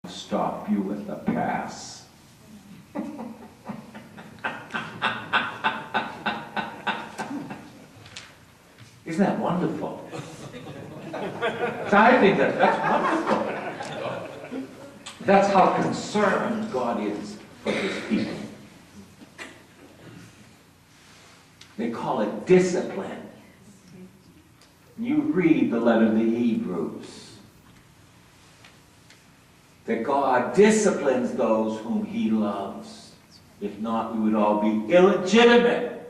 Stop you at the pass. Isn't that wonderful? So I think that's wonderful. That's how concerned God is for his people. They call it discipline. You read the letter to the Hebrews. That God disciplines those whom he loves. If not, we would all be illegitimate.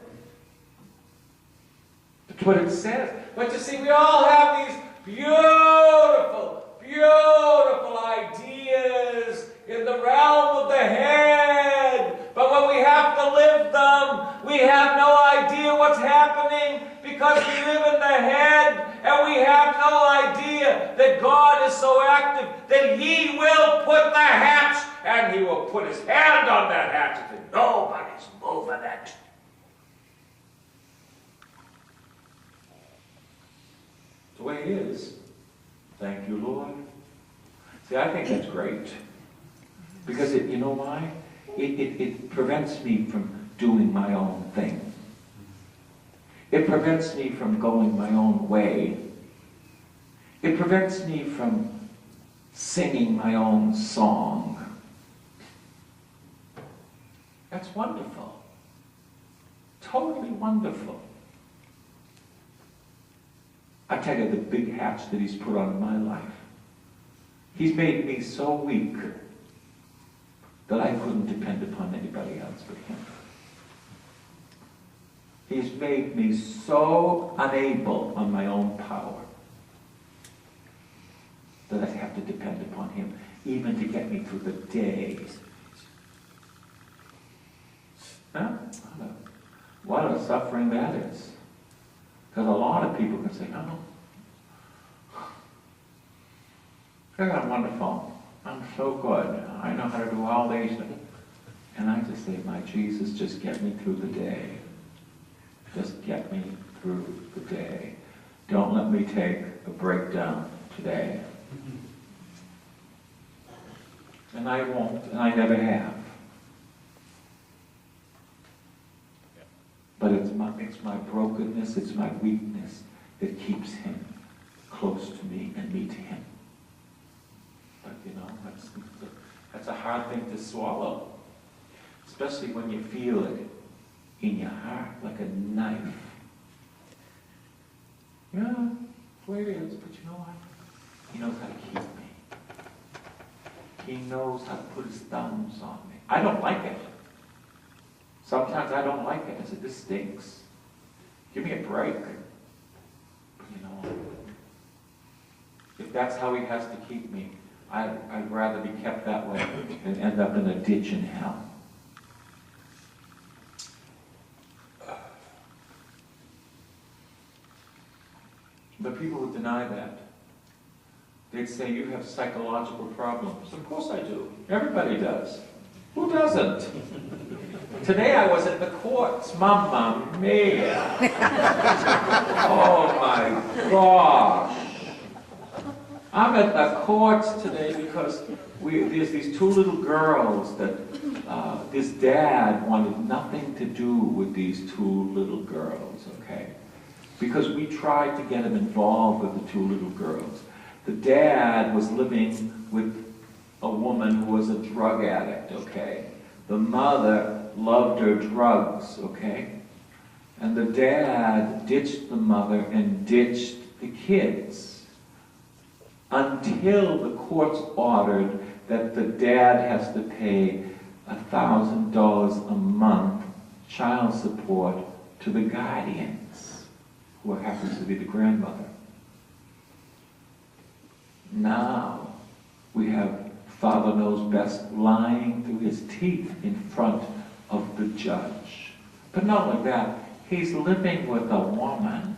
That's what it says. But you see, we all have these beautiful, beautiful ideas in the realm of the head. But when we have to live them, we have no idea what's happening because we live in the head and we have no idea that God is so active that he will put the hatch and he will put his hand on that hatch and nobody's moving it. The way it is. Thank you, Lord. See, I think that's great. Because you know why? It prevents me from doing my own thing. It prevents me from going my own way. It prevents me from singing my own song. That's wonderful. Totally wonderful. I tell you the big hatch that he's put on my life. He's made me so weak that I couldn't depend upon anybody else but him. He's made me so unable on my own power that I have to depend upon him, even to get me through the day. Huh? What a suffering that is. Because a lot of people can say, oh, I'm wonderful. I'm so good. I know how to do all these things. And I just say, my Jesus, just get me through the day. Just get me through the day. Don't let me take a breakdown today. And I won't, and I never have. But it's my brokenness, it's my weakness that keeps him close to me and me to him. But you know, that's a hard thing to swallow. Especially when you feel it in your heart like a knife. Yeah, that's the way it is, but you know what? He knows how to keep me. He knows how to put his thumbs on me. I don't like it. Sometimes I don't like it. I said, this stinks. Give me a break. But you know what? If that's how he has to keep me, I'd rather be kept that way than end up in a ditch in hell. But people would deny that. They'd say, you have psychological problems. Of course I do. Everybody does. Who doesn't? Today I was at the courts. Mamma mia. Oh my gosh. I'm at the courts today because there's these two little girls that this dad wanted nothing to do with these two little girls, okay? Because we tried to get him involved with the two little girls. The dad was living with a woman who was a drug addict, okay? The mother loved her drugs, okay? And the dad ditched the mother and ditched the kids until the courts ordered that the dad has to pay $1,000 a month child support to the guardians, who happens to be the grandmother. Now we have Father Knows Best lying through his teeth in front of the judge. But not only that, he's living with a woman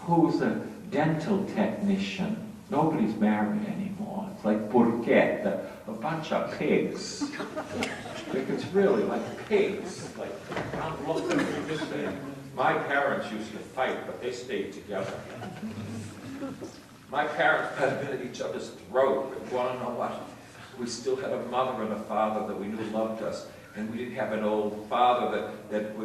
who's a dental technician. Nobody's married anymore. It's like Burkett, a bunch of pigs. Like it's really like pigs. Like, I'm looking at this thing. My parents used to fight, but they stayed together. My parents had been at each other's throat. You want to know what? we still had a mother and a father that we knew loved us. And we didn't have an old father that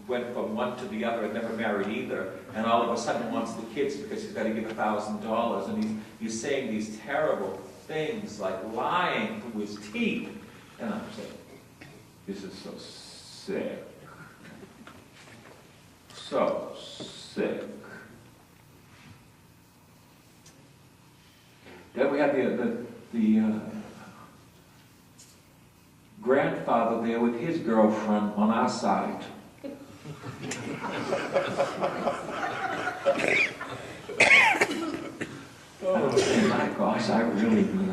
went from one to the other and never married either. And all of a sudden wants the kids because he's got to give $1,000. And he's saying these terrible things like lying through his teeth. And I'm saying, this is so sick. So sick. Then we had the grandfather there with his girlfriend on our side. Oh my gosh, I really live in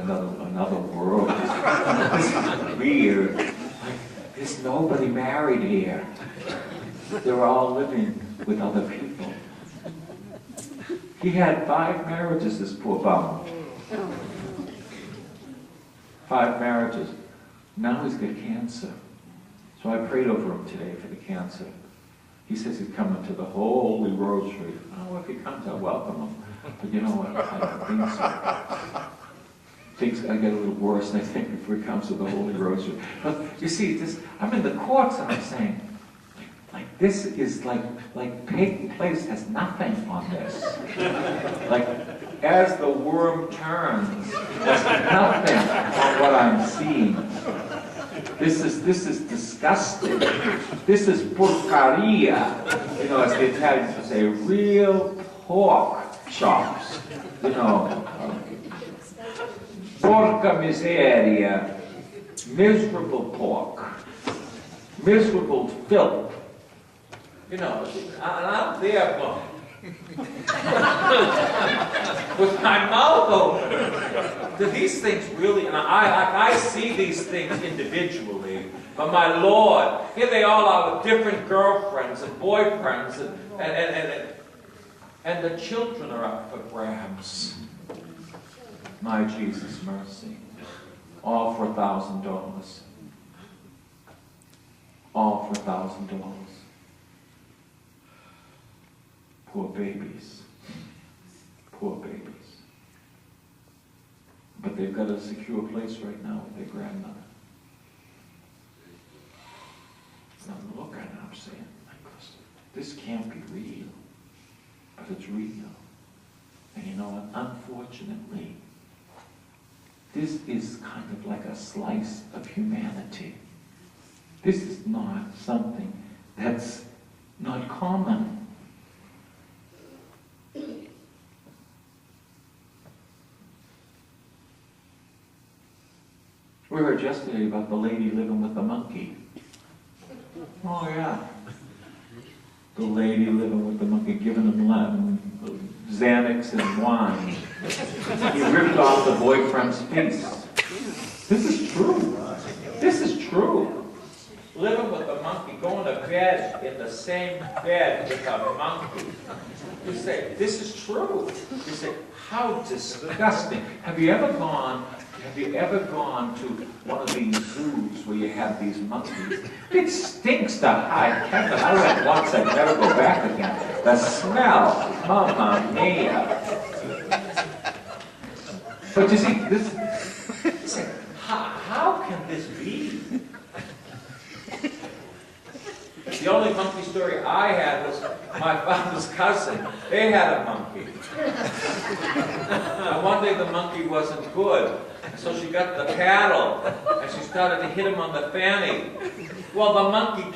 another world. This is weird. Like, there's nobody married here. They're all living with other people. He had 5 marriages, this poor bum. 5 marriages. Now he's got cancer. So I prayed over him today for the cancer. He says he's coming to the Holy Rosary. Oh, if he comes, I'll welcome him. But you know what? I don't think so. Things I get a little worse, I think, before he comes to the Holy Rosary. But you see, I'm in the courts and I'm saying, like this is like Peyton Place has nothing on this. Like, as the worm turns, there's nothing on what I'm seeing. This is disgusting. This is porcaria. You know, as the Italians would say, real pork chops. You know, porca miseria, miserable pork, miserable filth. You know, and I'm there going, with my mouth open. Do these things really, and I see these things individually, but my Lord, here they all are with different girlfriends and boyfriends, and the children are up for grabs. My Jesus, mercy. All for $1,000. All for $1,000. Poor babies. Poor babies. But they've got a secure place right now with their grandmother. And I'm looking and I'm saying, my goodness, this can't be real. But it's real. And you know what? Unfortunately, this is kind of like a slice of humanity. This is not something that's not common. We heard yesterday about the lady living with the monkey. Oh yeah. The lady living with the monkey, giving him Xanax and wine. He ripped off the boyfriend's face. This is true. This is true. Living with a monkey, going to bed in the same bed with a monkey. You say, this is true. You say, how disgusting. Have you ever gone to one of these zoos where you have these monkeys? It stinks to high heaven. I went once, I'd never go back again. The smell, mamma mia. But you see, this how can this be? The only monkey story I had was my father's cousin. They had a monkey. And one day the monkey wasn't good. So she got the paddle and she started to hit him on the fanny. Well, the monkey